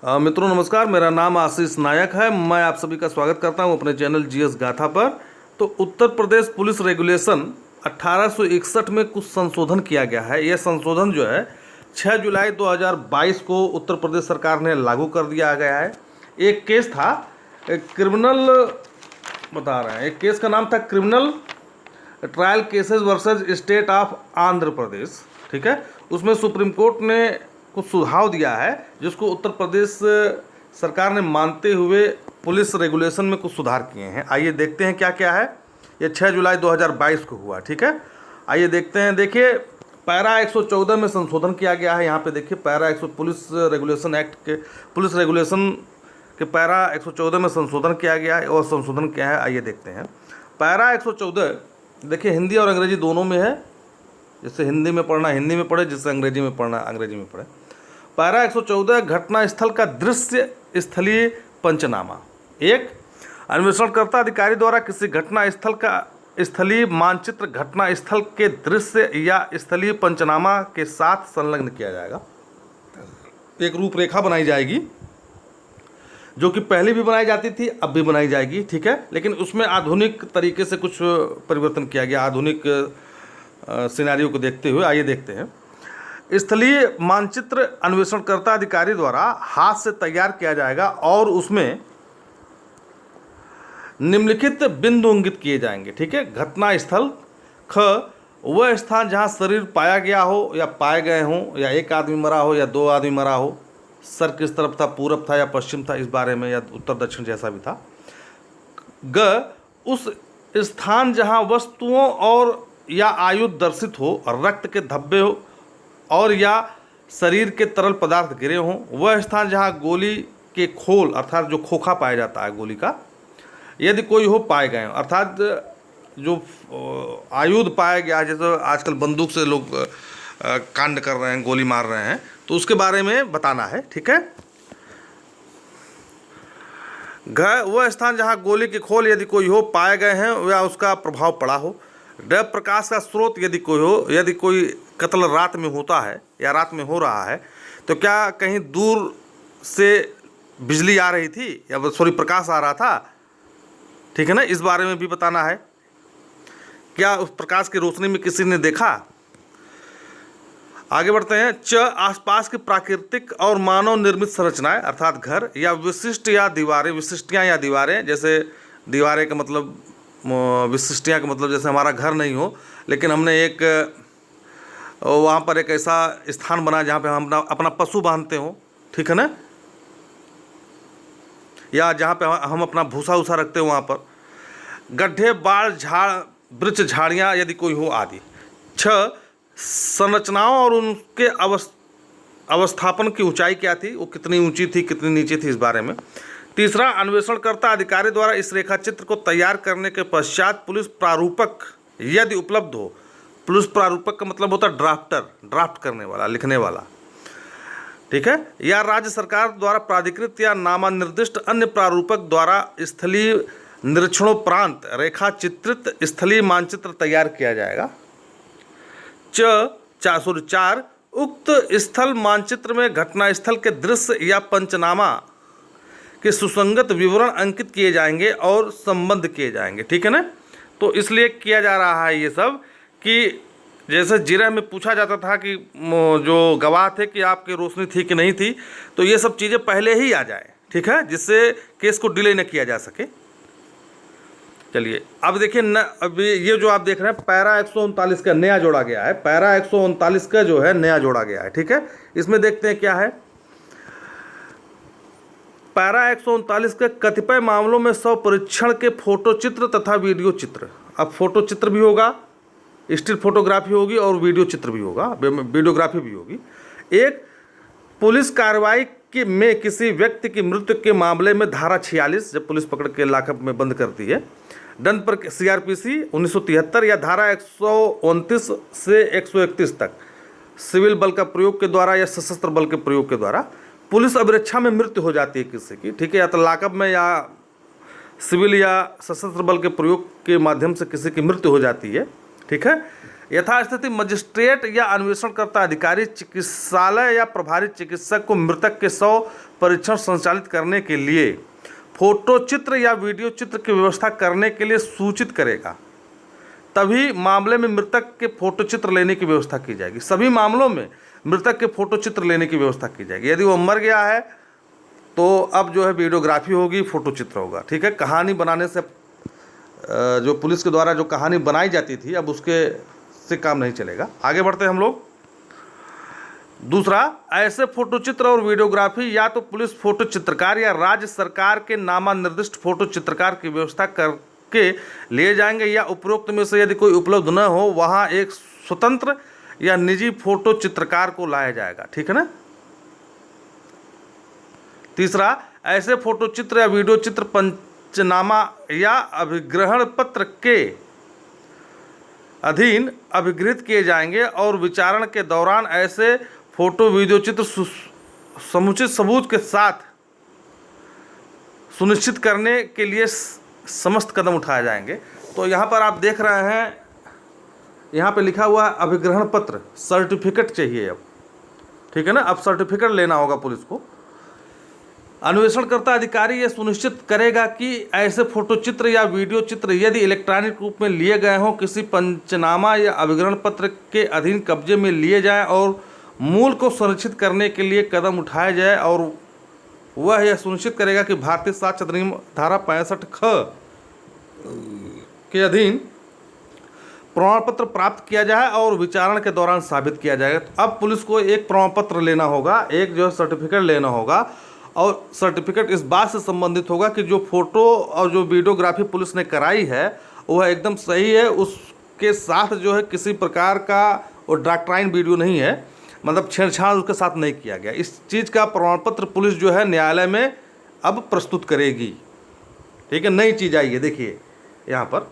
मित्रों नमस्कार, मेरा नाम आशीष नायक है। मैं आप सभी का स्वागत करता हूं अपने चैनल जीएस गाथा पर। तो उत्तर प्रदेश पुलिस रेगुलेशन 1861 में कुछ संशोधन किया गया है। यह संशोधन जो है 6 जुलाई 2022 को उत्तर प्रदेश सरकार ने लागू कर दिया गया है। एक केस था, क्रिमिनल बता रहे हैं, एक केस का नाम था criminal trial cases versus state of Andhra Pradesh. ठीक है, उसमें सुप्रीम कोर्ट ने कुछ सुझाव दिया है जिसको उत्तर प्रदेश सरकार ने मानते हुए पुलिस रेगुलेशन में कुछ सुधार किए हैं। आइए देखते हैं क्या क्या है। ये 6 जुलाई 2022 को हुआ। ठीक है, आइए देखते हैं। देखिए, पैरा 114 में संशोधन किया गया है। यहाँ पे देखिए पैरा 100 पुलिस रेगुलेशन एक्ट के पुलिस रेगुलेशन के पैरा 114 में संशोधन किया गया है। और संशोधन क्या है आइए देखते हैं। पैरा 114 देखिए हिंदी और अंग्रेजी दोनों में है। जिससे हिंदी में पढ़ना हिंदी में पढ़े, जिससे अंग्रेजी में पढ़ना अंग्रेजी में पढ़े। पैरा 114 घटना स्थल का दृश्य स्थलीय पंचनामा। एक, अन्वेषणकर्ता अधिकारी द्वारा किसी घटना स्थल का स्थलीय मानचित्र घटना स्थल के दृश्य या स्थलीय पंचनामा के साथ संलग्न किया जाएगा। एक रूपरेखा बनाई जाएगी जो कि पहले भी बनाई जाती थी, अब भी बनाई जाएगी। ठीक है, लेकिन उसमें आधुनिक तरीके से कुछ परिवर्तन किया गया, आधुनिक सिनेरियो को देखते हुए। आइए देखते हैं। स्थलीय मानचित्र अन्वेषणकर्ता अधिकारी द्वारा हाथ से तैयार किया जाएगा और उसमें निम्नलिखित बिंदु इंगित किए जाएंगे। ठीक है, घटना स्थल ख, वह स्थान जहां शरीर पाया गया हो या पाए गए हों, या एक आदमी मरा हो या दो आदमी मरा हो, सर किस तरफ था, पूरब था या पश्चिम था, इस बारे में, या उत्तर दक्षिण जैसा भी था। ग, उस स्थान जहां वस्तुओं और या आयुध दर्शित हो, रक्त के धब्बे हो और या शरीर के तरल पदार्थ गिरे हों, वह स्थान जहां गोली के खोल अर्थात जो खोखा पाया जाता है गोली का, यदि कोई हो, पाए गए हों। अर्थात जो आयुध पाया गया, जैसे आजकल बंदूक से लोग कांड कर रहे हैं, गोली मार रहे हैं, तो उसके बारे में बताना है। ठीक है, वह स्थान जहां गोली के खोल यदि कोई हो, पाए गए हैं या उसका प्रभाव पड़ा हो। ड, प्रकाश का स्रोत यदि कोई हो, यदि कोई कत्ल रात में होता है या रात में हो रहा है तो क्या कहीं दूर से बिजली आ रही थी या प्रकाश आ रहा था। ठीक है ना, इस बारे में भी बताना है। क्या उस प्रकाश की रोशनी में किसी ने देखा। आगे बढ़ते हैं। च, आसपास की प्राकृतिक और मानव निर्मित संरचनाएं अर्थात घर या विशिष्ट या दीवारें, विशिष्टियां या दीवारें। जैसे दीवारें का मतलब, विशिष्टियां का मतलब जैसे हमारा घर नहीं हो लेकिन हमने एक वहाँ पर एक ऐसा स्थान बना जहाँ पे हम अपना पशु बांधते हो। ठीक है ना, या जहाँ पे हम अपना भूसा उसा रखते हो वहाँ पर। गड्ढे, बाढ़, झाड़, वृक्ष, झाड़ियाँ यदि कोई हो आदि। 6, संरचनाओं और उनके अवस्थापन की ऊंचाई क्या थी, वो कितनी ऊंची थी कितनी नीचे थी, इस बारे में। तीसरा, अन्वेषणकर्ता अधिकारी द्वारा इस रेखा चित्र को तैयार करने के पश्चात पुलिस प्रारूपक यदि उपलब्ध हो। पुलिस प्रारूपक का मतलब होता है ड्राफ्टर, ड्राफ्ट करने वाला, लिखने वाला। ठीक है, या राज्य सरकार द्वारा प्राधिकृत या नामानिर्दिष्ट अन्य प्रारूपक द्वारा स्थलीय निरीक्षणोपरांत रेखा चित्रित स्थलीय मानचित्र तैयार किया जाएगा। 4, उक्त स्थल मानचित्र में घटनास्थल के दृश्य या पंचनामा के सुसंगत विवरण अंकित किए जाएंगे और संबद्ध किए जाएंगे। ठीक है ना, तो इसलिए किया जा रहा है ये सब कि जैसे जिरह में पूछा जाता था कि जो गवाह थे कि आपकी रोशनी थी कि नहीं थी, तो ये सब चीज़ें पहले ही आ जाए। ठीक है, जिससे केस को डिले न किया जा सके। चलिए अब देखिए अब ये जो आप देख रहे हैं पैरा 139 का नया जोड़ा गया है। पैरा 139 का जो है नया जोड़ा गया है। ठीक है, इसमें देखते हैं क्या है। पैरा 139 के कतिपय मामलों में स्व परीक्षण के फोटो चित्र तथा वीडियो चित्र। अब फोटो चित्र भी होगा, स्टिल फोटोग्राफी होगी और वीडियो चित्र भी होगा, वीडियोग्राफी भी होगी। एक, पुलिस कार्रवाई में किसी व्यक्ति की मृत्यु के मामले में धारा 46, जब पुलिस पकड़ के लॉकअप में बंद करती है, दंड पर CRPC 1973 या धारा 129 से 131 तक सिविल बल का प्रयोग के द्वारा या सशस्त्र बल के प्रयोग के द्वारा पुलिस अभिरक्षा में मृत्यु हो जाती है किसी की। ठीक है, या तो लॉकअप में या सिविल या सशस्त्र बल के प्रयोग के माध्यम से किसी की मृत्यु हो जाती है। ठीक है, यथास्थिति मजिस्ट्रेट या अन्वेषणकर्ता अधिकारी, चिकित्सालय या प्रभारी चिकित्सक को मृतक के शव परीक्षण संचालित करने के लिए फोटो चित्र या वीडियो चित्र की व्यवस्था करने के लिए सूचित करेगा। तभी मामले में मृतक के फोटो चित्र लेने की व्यवस्था की जाएगी। सभी मामलों में मृतक के फोटो चित्र लेने की व्यवस्था की जाएगी। यदि वो मर गया है तो अब जो है वीडियोग्राफी होगी, फोटो चित्र होगा। ठीक है, कहानी बनाने से जो पुलिस के द्वारा जो कहानी बनाई जाती थी अब उसके से काम नहीं चलेगा। आगे बढ़ते हैं हम लोग। दूसरा, ऐसे फोटो चित्र और वीडियोग्राफी या तो पुलिस फोटो चित्रकार या राज्य सरकार के नामानिर्दिष्ट फोटो चित्रकार की व्यवस्था करके लिए जाएंगे, या उपरोक्त में से यदि कोई उपलब्ध न हो वहां एक स्वतंत्र या निजी फोटो चित्रकार को लाया जाएगा। ठीक है ना। तीसरा, ऐसे फोटो चित्र या वीडियो चित्र पंचनामा या अभिग्रहण पत्र के अधीन अभिगृहित किए जाएंगे और विचारण के दौरान ऐसे फोटो वीडियो चित्र समुचित सबूत के साथ सुनिश्चित करने के लिए समस्त कदम उठाए जाएंगे। तो यहाँ पर आप देख रहे हैं, यहाँ पे लिखा हुआ है अभिग्रहण पत्र, सर्टिफिकेट चाहिए अब। ठीक है ना, अब सर्टिफिकेट लेना होगा पुलिस को। अन्वेषणकर्ता अधिकारी ये सुनिश्चित करेगा कि ऐसे फोटो चित्र या वीडियो चित्र यदि इलेक्ट्रॉनिक रूप में लिए गए हों, किसी पंचनामा या अभिग्रहण पत्र के अधीन कब्जे में लिए जाएं और मूल को संरक्षित करने के लिए कदम उठाए जाए, और वह यह सुनिश्चित करेगा कि भारतीय साक्ष्य अधिनियम धारा 65 ख के अधीन प्रमाण पत्र प्राप्त किया जाए और विचारण के दौरान साबित किया जाएगा। तो अब पुलिस को एक प्रमाण पत्र लेना होगा, एक जो है सर्टिफिकेट लेना होगा, और सर्टिफिकेट इस बात से संबंधित होगा कि जो फोटो और जो वीडियोग्राफी पुलिस ने कराई है वह एकदम सही है, उसके साथ जो है किसी प्रकार का वो डॉक्ट्राइन वीडियो नहीं है, मतलब छेड़छाड़ उसके साथ नहीं किया गया। इस चीज़ का प्रमाण पत्र पुलिस जो है न्यायालय में अब प्रस्तुत करेगी। ठीक है, नई चीज़ आई है, देखिए यहाँ पर।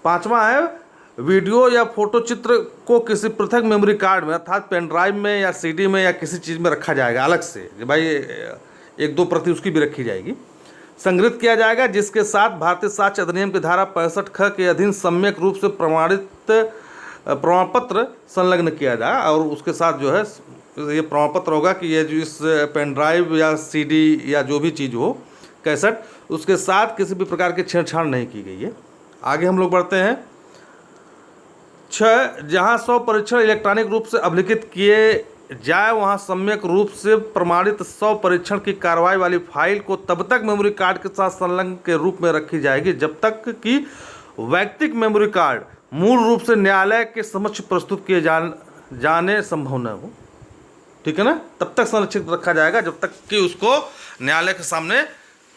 पांचवा है, वीडियो या फोटो चित्र को किसी पृथक मेमोरी कार्ड में अर्थात पेन ड्राइव में या सीडी में या किसी चीज़ में रखा जाएगा अलग से, कि भाई एक दो प्रति उसकी भी रखी जाएगी, संग्रहित किया जाएगा, जिसके साथ भारतीय साक्ष्य अधिनियम की धारा 65 ख के अधीन सम्यक रूप से प्रमाणित प्रमाण पत्र संलग्न किया जाए। और उसके साथ जो है ये प्रमाण पत्र होगा कि ये जो इस पेन ड्राइव या सीडी या जो भी चीज़ हो, कैसेट, उसके साथ किसी भी प्रकार की छेड़छाड़ नहीं की गई है। आगे हम लोग बढ़ते हैं। 6, जहां स्व परीक्षण इलेक्ट्रॉनिक रूप से अभिलिखित किए जाए वहां सम्यक रूप से प्रमाणित स्व परीक्षण की कार्रवाई वाली फाइल को तब तक मेमोरी कार्ड के साथ संलग्न के रूप में रखी जाएगी जब तक कि वैयक्तिक मेमोरी कार्ड मूल रूप से न्यायालय के समक्ष प्रस्तुत किए जाने संभव न हो। ठीक है ना, तब तक संरक्षित रखा जाएगा जब तक कि उसको न्यायालय के सामने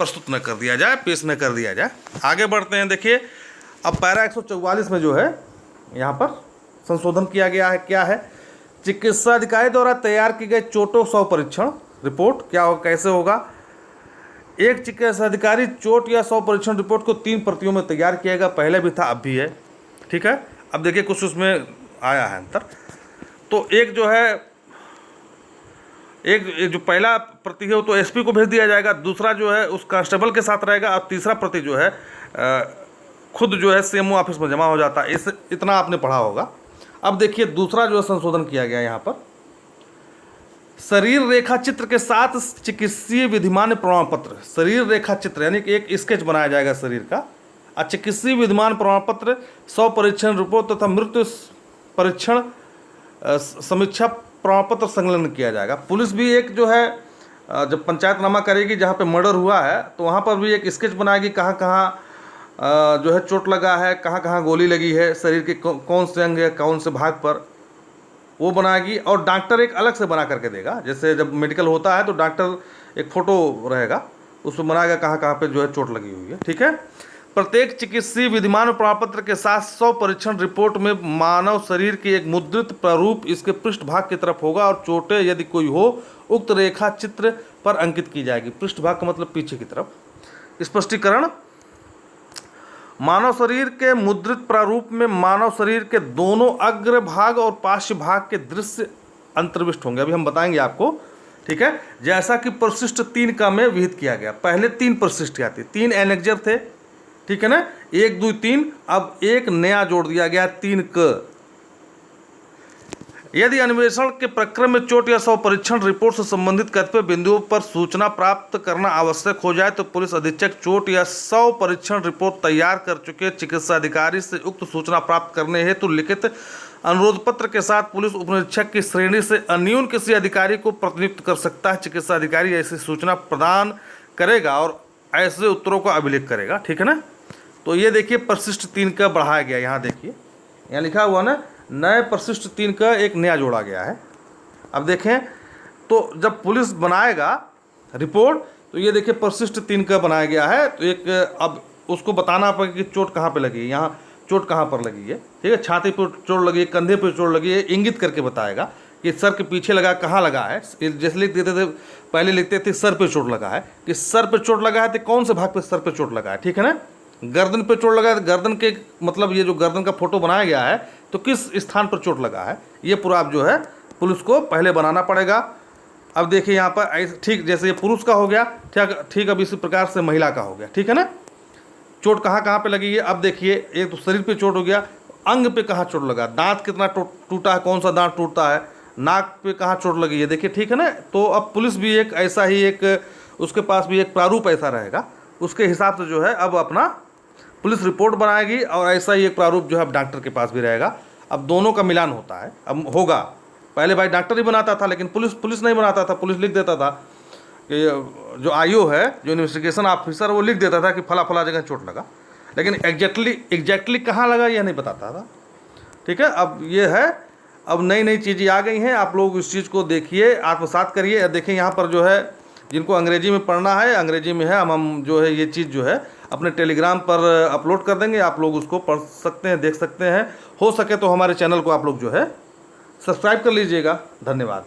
प्रस्तुत न कर दिया जाए, पेश न कर दिया जाए। आगे बढ़ते हैं। देखिए अब पैरा 144 में जो है यहाँ पर संशोधन किया गया है। क्या है? चिकित्सा अधिकारी द्वारा तैयार की गई चोटों स्व परीक्षण रिपोर्ट क्या हो, कैसे होगा? एक चिकित्सा अधिकारी चोट या स्व परीक्षण रिपोर्ट को 3 प्रतियों में तैयार किएगा। पहले भी था, अब भी है। ठीक है, अब देखिए कुछ उसमें आया है अंतर। तो एक जो है एक जो पहला प्रति है वो तो एसपी को भेज दिया जाएगा, दूसरा जो है उस कांस्टेबल के साथ रहेगा, और तीसरा प्रति जो है खुद जो है सीएमओ ऑफिस में जमा हो जाता है। इस इतना आपने पढ़ा होगा। अब देखिए दूसरा जो है संशोधन किया गया यहाँ पर, शरीर रेखा चित्र के साथ चिकित्सीय विधिमान प्रमाण पत्र। शरीर रेखा चित्र यानी कि एक स्केच बनाया जाएगा शरीर का, और चिकित्सीय विधिमान प्रमाण पत्र, स्व परीक्षण रिपोर्ट तथा मृत्यु परीक्षण समीक्षा प्रमाण पत्र संलग्न किया जाएगा। पुलिस भी एक जो है जब पंचायतनामा करेगी जहाँ पे मर्डर हुआ है तो वहाँ पर भी एक स्केच बनाएगी, कहाँ कहाँ जो है चोट लगा है, कहाँ कहाँ गोली लगी है, शरीर के कौन से अंग या कौन से भाग पर, वो बनाएगी। और डॉक्टर एक अलग से बना करके देगा, जैसे जब मेडिकल होता है तो डॉक्टर एक फ़ोटो रहेगा, उसमें बनाएगा कहाँ कहाँ पे जो है चोट लगी हुई है। ठीक है, प्रत्येक चिकित्सीय विधिमान प्रमाण पत्र के साथ स्व परीक्षण रिपोर्ट में मानव शरीर की एक मुद्रित प्रारूप इसके पृष्ठभाग की तरफ होगा, और चोटें यदि कोई हो उक्त रेखा चित्र पर अंकित की जाएगी। पृष्ठभाग का मतलब पीछे की तरफ। स्पष्टीकरण, मानव शरीर के मुद्रित प्रारूप में मानव शरीर के दोनों अग्र भाग और पार्श्व भाग के दृश्य अंतर्विष्ट होंगे। अभी हम बताएंगे आपको। ठीक है, जैसा कि परिशिष्ट 3 का में विहित किया गया। पहले 3 परिशिष्ट क्या थे? 3 एनेक्जर थे। ठीक है ना, 1, 2, 3। अब एक नया जोड़ दिया गया 3 क। यदि अन्वेषण के प्रक्रम में चोट या शव परीक्षण रिपोर्ट से संबंधित कतिपय बिंदुओं पर सूचना प्राप्त करना आवश्यक हो जाए तो पुलिस अधीक्षक चोट या शव परीक्षण रिपोर्ट तैयार कर चुके चिकित्सा अधिकारी से उक्त सूचना प्राप्त करने हेतु लिखित अनुरोध पत्र के साथ पुलिस उपनिरीक्षक की श्रेणी से अन्यून किसी अधिकारी को प्रतिनियुक्त कर सकता है। चिकित्सा अधिकारी ऐसी सूचना प्रदान करेगा और ऐसे उत्तरों का अभिलेख करेगा। ठीक है ना। तो ये देखिए परिशिष्ट 3 का बढ़ाया गया, यहाँ देखिए यहाँ लिखा हुआ ना, नए परिशिष्ट 3 का एक नया जोड़ा गया है। अब देखें तो जब पुलिस बनाएगा रिपोर्ट तो ये देखिए परिशिष्ट 3 का बनाया गया है। तो एक अब उसको बताना पड़ेगा कि चोट कहाँ पे लगी है, यहाँ चोट कहाँ पर लगी है। ठीक है, छाती पर चोट लगी है, कंधे पर चोट लगी है, इंगित करके बताएगा कि सर के पीछे लगा, कहाँ लगा है। जैसे लिख देते थे पहले, लिखते थे सर पे चोट लगा है, कि सर पे चोट लगा है तो कौन से भाग पे सर पे चोट लगा है। ठीक है ना। गर्दन पे चोट लगा है तो गर्दन के मतलब ये जो गर्दन का फोटो बनाया गया है तो किस स्थान पर चोट लगा है, ये पूरा आप जो है पुलिस को पहले बनाना पड़ेगा। अब देखिए यहाँ पर ऐसे, ठीक जैसे ये पुरुष का हो गया, ठीक अब इसी प्रकार से महिला का हो गया। ठीक है ना। चोट कहाँ कहाँ पे लगी है, अब देखिए एक तो शरीर पे चोट हो गया, अंग पे कहाँ चोट लगा, दांत कितना टूटा है, कौन सा दांत टूटता है, नाक पे कहाँ चोट लगी है, देखिए। ठीक है ना। तो अब पुलिस भी एक ऐसा ही एक, उसके पास भी एक प्रारूप ऐसा रहेगा, उसके हिसाब से जो है अब अपना पुलिस रिपोर्ट बनाएगी और ऐसा ही एक प्रारूप जो है अब डॉक्टर के पास भी रहेगा। अब दोनों का मिलान होता है, अब होगा। पहले भाई डॉक्टर ही बनाता था, लेकिन पुलिस नहीं बनाता था। पुलिस लिख देता था कि जो आईओ है, जो इन्वेस्टिगेशन ऑफिसर, वो लिख देता था कि फला फला जगह चोट लगा, लेकिन एग्जैक्टली कहाँ लगा यह नहीं बताता था। ठीक है। अब ये है, अब नई नई चीज़ें आ गई हैं, आप लोग इस चीज़ को देखिए, आत्मसात करिए। देखिए यहाँ पर जो है जिनको अंग्रेजी में पढ़ना है, अंग्रेजी में है, हम जो है ये चीज़ जो है अपने टेलीग्राम पर अपलोड कर देंगे, आप लोग उसको पढ़ सकते हैं, देख सकते हैं। हो सके तो हमारे चैनल को आप लोग जो है सब्सक्राइब कर लीजिएगा। धन्यवाद।